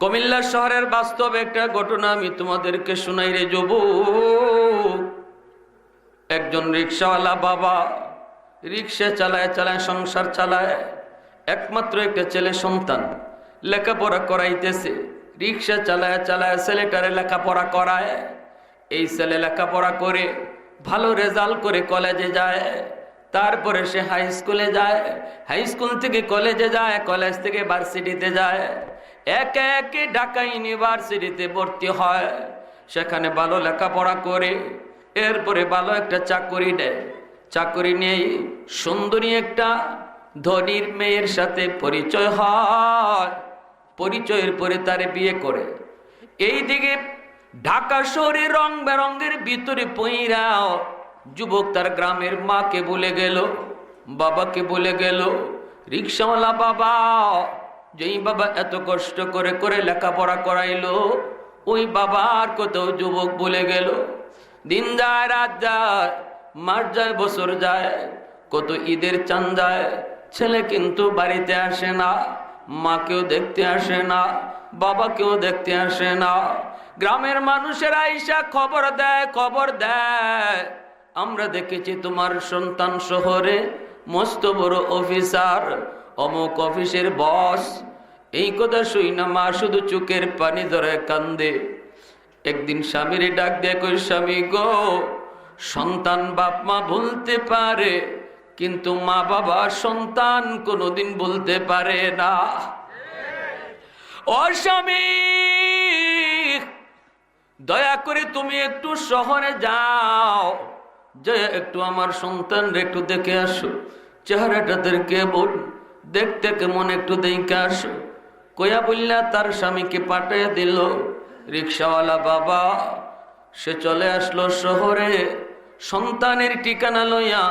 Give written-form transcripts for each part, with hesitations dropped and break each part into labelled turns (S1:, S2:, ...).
S1: কুমিল্লা শহরের বাস্তব একটা ঘটনা আমি তোমাদেরকে শুনাই রে যুবক। একজন রিকশাওয়ালা বাবা রিকশা চালায় চালায় সংসার চালায়। একমাত্র একটা ছেলে সন্তান, লেখাপড়া করাইতেছে। রিকশা চালায় চালায় ছেলেটারে লেখাপড়া করায়। এই ছেলে লেখাপড়া করে ভালো রেজাল্ট করে কলেজে যায়, তারপরে সে হাই স্কুলে যায়, হাই স্কুল থেকে কলেজে যায়, কলেজ থেকে ভার্সিটিতে যায়, একে একে ঢাকা ইউনিভার্সিটিতে ভর্তি হয়। সেখানে ভালো লেখাপড়া করে এরপরে ভালো একটা চাকরি নেয়। চাকরি নিয়ে সুন্দরী একটা ধনীর মেয়ের সাথে পরিচয় হয়। পরিচয়ের পরে তারে বিয়ে করে। এইদিকে ঢাকা শহরে রং বেরঙ্গের ভিতরে পইরাও যুবক তার গ্রামের মাকে বলে গেল, বাবাকে বলে গেল, রিকশাওয়ালা বাবা, যেই বাবা এত কষ্ট করে করে লেখাপড়া করাইলো, ওই বাবা আর কোথাও যুবক বলে গেল। দিন যায়, রাত যায়, মাস যায়, বছর যায়, কত ঈদের চাঁদ যায়, ছেলে কিন্তু বাড়িতে আসে না, মাকেও দেখতে আসে না, বাবাকেও দেখতে আসে না। গ্রামের মানুষেরা আইসা খবর দেয়, আমরা দেখেছি তোমার সন্তান শহরে মস্ত বড় অফিসার, অমুক অফিসের বস। এই কথা শুই না মা শুধু চোখের পানি ধরে কান্দে। একদিন স্বামীর ডাক দিয়ে কই, স্বামী গো, সন্তান বাপ মা বলতে পারে, কিন্তু মা বাবা সন্তান কোনোদিন বলতে পারে না। ও স্বামী, দয়া করে তুমি একটু শহরে যাও, যে একটু আমার সন্তানরে একটু দেখে আসো, চেহারাটা কেমন, দেখতে কেমন, একটু দেখে আসো। কয়া বললা তার স্বামীকে পাঠিয়ে দিল। রিকশাওয়ালা বাবা সে চলে আসলো শহরে সন্তানের ঠিকানা লইয়া,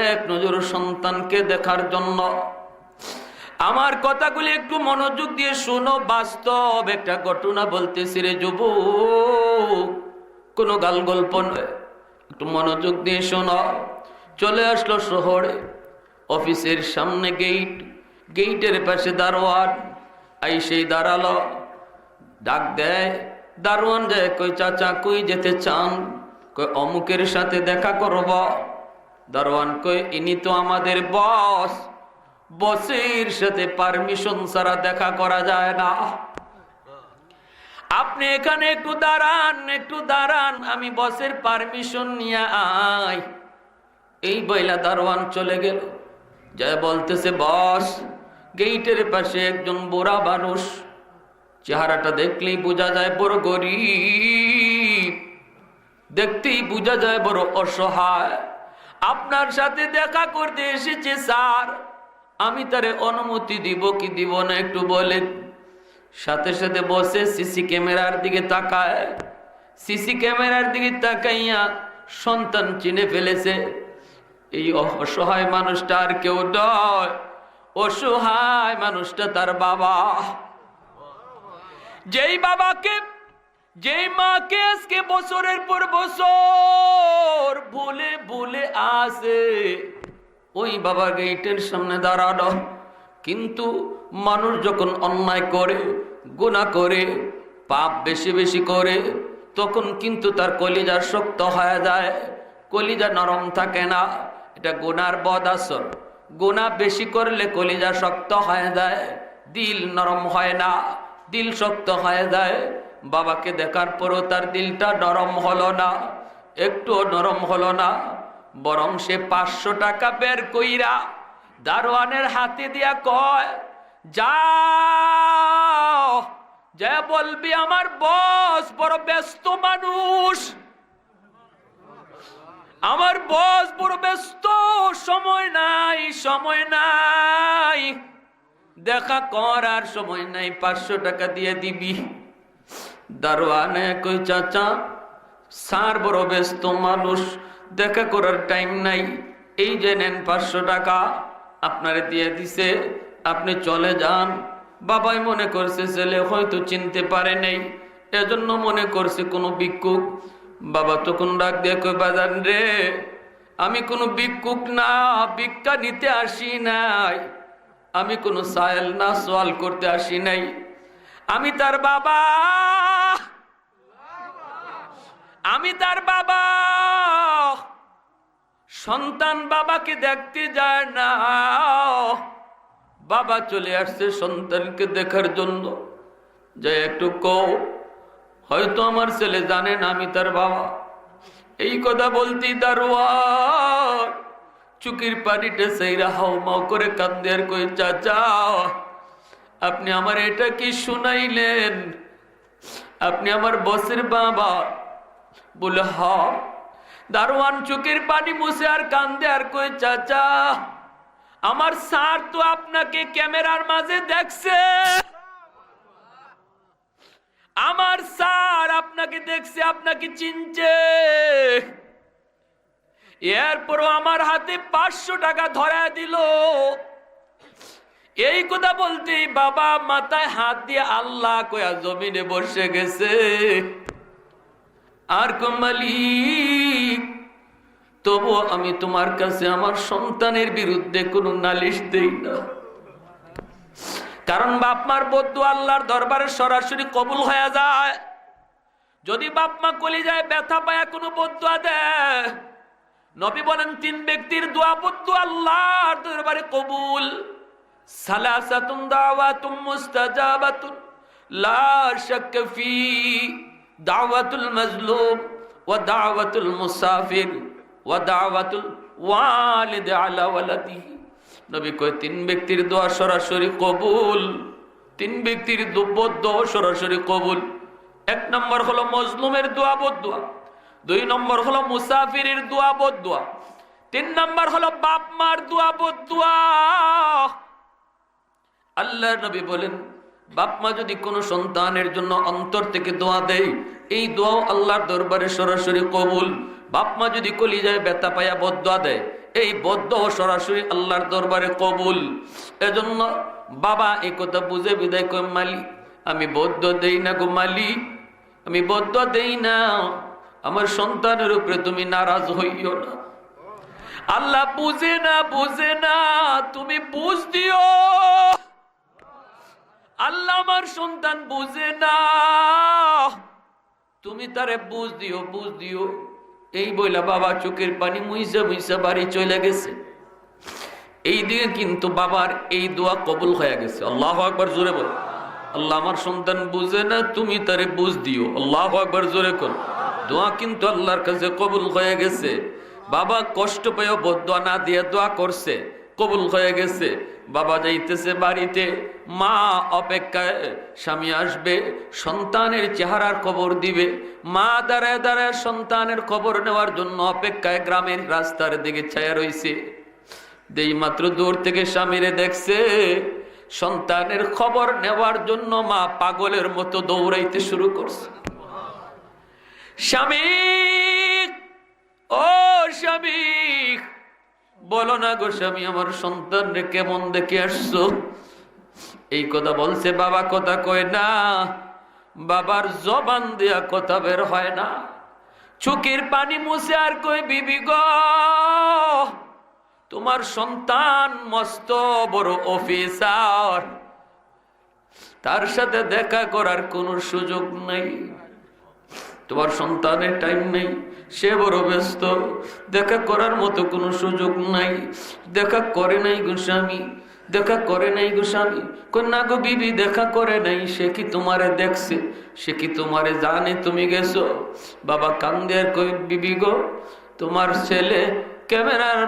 S1: এক নজর সন্তানকে দেখার জন্য। আমার কথাগুলি একটু মনোযোগ দিয়ে শোনো, বাস্তব একটা ঘটনা বলতেছি রে যুবক, কোনো গাল গল্প নয়, একটু মনোযোগ দিয়ে শোনো। চলে আসলো শহরে, অফিসের সামনে গেট, গেটের পাশে দারোয়ান আইসেই দাঁড়ালো। ডাক দেয়, দারোয়ান যায়, কই চাচা কই যেতে চান? কই অমুকের সাথে দেখা করব। দারোয়ান কই ইনি তো আমাদের বস, বসের সাথে পারমিশন ছাড়া দেখা করা যায় না। আপনি এখানে একটু দাঁড়ান, আমি বসের পারমিশন নিয়ে আই। এই বইলা দারোয়ান চলে গেল। যা বলতেছে, বস, গেটের পাশে একজন বুড়া মানুষ, চেহারাটা দেখলেই বোঝা যায় বড় গরিব, দেখতেই বোঝা যায় বড় অসহায়, আপনার সাথে দেখা করতে এসেছে স্যার, আমি তারে অনুমতি দিব কি দিব না একটু বলেন। সাথে সাথে বসে সিসি ক্যামেরার দিকে তাকায়। সিসি ক্যামেরার দিকে তাকাইয়া সন্তান চিনে ফেলেছে। এই অসহায় মানুষটা আর কেউ নয়, অসহায় মানুষটা তার বাবা। যেই মাকে আজকে বছরের পর বছর ভুলে ভুলে আসে, ওই বাবা গেটের সামনে দাঁড়ানো। কিন্তু মানুষ যখন অন্যায় করে, গুনাহ করে, পাপ বেশি বেশি করে, তখন কিন্তু তার কলিজা শক্ত হয়ে যায়, কলিজা নরম থাকে না। এটা গুনার বদ আসর। গুনাহ বেশি করলে কলিজা শক্ত হয়ে যায়, দিল নরম হয় না, দিল শক্ত হয়ে যায়। বাবাকে দেখার পরও তার দিলটা নরম হলো না, একটুও নরম হলো না, বরং সে 500 টাকা বের কইরা দারোয়ানের হাতে দিয়া কয়, যাও, যা বলবি আমার বস বড় ব্যস্ত মানুষ, আমার বস বড় ব্যস্ত, সময় নাই, দেখা করার সময় নাই, 500 টাকা দিয়ে দিবি। দারোয়ানে কই, চাচা, স্যার বড় ব্যস্ত মানুষ, দেখা করার টাইম নাই, এই যে নেন 500 টাকা আপনারে দিয়ে দিছে, আপনি চলে যান। বাবাই মনে করছে ছেলে হয়তো চিনতে পারে নাই, এজন্য মনে করছে কোনো ভিক্ষুক। বাবা তখন ডাক দিয়ে কই, বাজান রে, আমি কোনো ভিক্ষুক না, ভিক্ষা নিতে আসি নাই, আমি কোনো সায়েল না, সওয়াল করতে আসি নাই, আমি তার বাবা, আমি তার বাবা। সন্তান বাবাকে দেখতে যায় না, বাবা চলে আসছে সন্তানকে দেখার জন্য। যে একটু কও, হয়তো আমার ছেলে জানে না আমি তার বাবা। এই কথা বলতেই দারোয়ান চুকির পানিটা সেইরা হাউমাউ করে কান্দে আর কই, চাচা আপনি আমার এটা কি শুনাইলেন? আপনি আমার বসের বাবা? বলে হ। দারোয়ান চোখের পানি মুছে আর কান্দে আর কই, চাচা আমার স্যার তো আপনাকে ক্যামেরার মাঝে দেখছে, আমার স্যার আপনাকে দেখছে, আপনাকে চিনছে। এরপরও আমার হাতে 500 টাকা ধরায় দিল। এই কথা বলতেই বাবা মাথায় হাত দিয়ে আল্লাহ কয়া জমিনে বসে গেছে। আর কো, মালিক তবু আমি তোমার কাছে আমার সন্তানের বিরুদ্ধে কোনো নালিশ দেই না, কারণ বাপ মার বদদুয়া আল্লাহর দরবারে সরাসরি কবুল হয়ে যায়। যদি বাপ মা কলিজায় ব্যথা পায় কোনো বদদুয়া দেয়, নবী বলেন 3 ব্যক্তির দোয়া বদদুয়া আল্লাহর দরবারে কবুল। সালাসাতুন দাওয়াতুম মুস্তাজাবাতুন লা শাক্কা ফি দাওয়াতুল মাজলুম ওয়া দাওয়াতুল মুসাফির ওয়া দাওয়াতুল ওয়ালিদ আলা ওয়ালাদিহি। নবী কয় 3 ব্যক্তির দোয়া সরাসরি কবুল, 3 ব্যক্তির দোয়া সরাসরি কবুল। 1 নম্বর হলো মজলুমের দোয়া বদদুয়া, 2 নম্বর হলো মুসাফিরের দোয়া বদদুয়া, 3 নম্বর হলো বাপ মার দোয়া বদদুয়া। আল্লাহর নবী বলেন, বাপ মা যদি কোনো সন্তানের জন্য অন্তর থেকে দোয়া দেয়, এই দোয়াও আল্লাহর দরবারে সরাসরি কবুল। বাপ মা যদি কলিজায় ব্যথা পায়া বদদুয়া দেয়, এই বদদুয়া সরাসরি আল্লাহর দরবারে কবুল। এজন্য বাবা এই কথা বুঝে বিদায় কয়, মালিক আমি বদদুয়া দেই না গো মালিক, আমি বদদুয়া দেই না, আমার সন্তানের উপরে তুমি নারাজ হইও না। আল্লাহ বুঝে না, বুঝে না, তুমি বুঝ দিও। আল্লাহ আমার সন্তান বুঝে না, তুমি তারে বুঝ দিও, বুঝ দিও। এই বইলা বাবা চোখের পানি মুইসা মুইসা বাড়ি চলে গেছে। এই দিকে কিন্তু বাবার এই দোয়া কবুল হয়ে গেছে। আল্লাহু আকবার, জোরে বল। আল্লাহ আমার সন্তান বুঝে না, তুমি তারে বুঝ দিও। আল্লাহু আকবার, জোরে কর। দোয়া কিন্তু আল্লাহর কাছে কবুল হয়ে গেছে। বাবা কষ্ট পেয়ে বদদুয়া না দিয়ে দোয়া করছে, কবুল হয়ে গেছে। বাবা যাইতেছে বাড়িতে, মা অপেক্ষায়, স্বামী আসবে সন্তানের চেহারার খবর দিবে। মা দাঁড়ায় দাঁড়ায় সন্তানের খবর নেওয়ার জন্য অপেক্ষায় গ্রামের রাস্তার দিকে ছায়া রইছে। দেই মাত্র দূর থেকে স্বামীরে দেখছে, সন্তানের খবর নেওয়ার জন্য মা পাগলের মতো দৌড়াইতে শুরু করছে। স্বামী, ও স্বামী, বলো না গো স্বামী, আমার সন্তানরে কেমন দেখে আসছো? এই কথা বলছে। বাবা কথা কয় না, বাবার জবান দেয়া কথা বের হয় না। চোখের পানি মুছে আর কই, বিবি গো তোমার সন্তান মস্ত বড় অফিসার, তার সাথে দেখা করার কোনো সুযোগ নেই। তোমার সন্তানের টাইম নেই, সে বড় ব্যস্ত, দেখা করার মতো কোনো সুযোগ নাই। দেখা করে নাই গোস্বামী, দেখা করে নাই গোস্বামী। না গো বিবি, দেখা করে নাই। সে কি তোমারে দেখছে? সে কি তোমারে জানে তুমি গেছো? বাবা কান্দে আর কই, বিবি গো তোমার ছেলে ক্যামেরার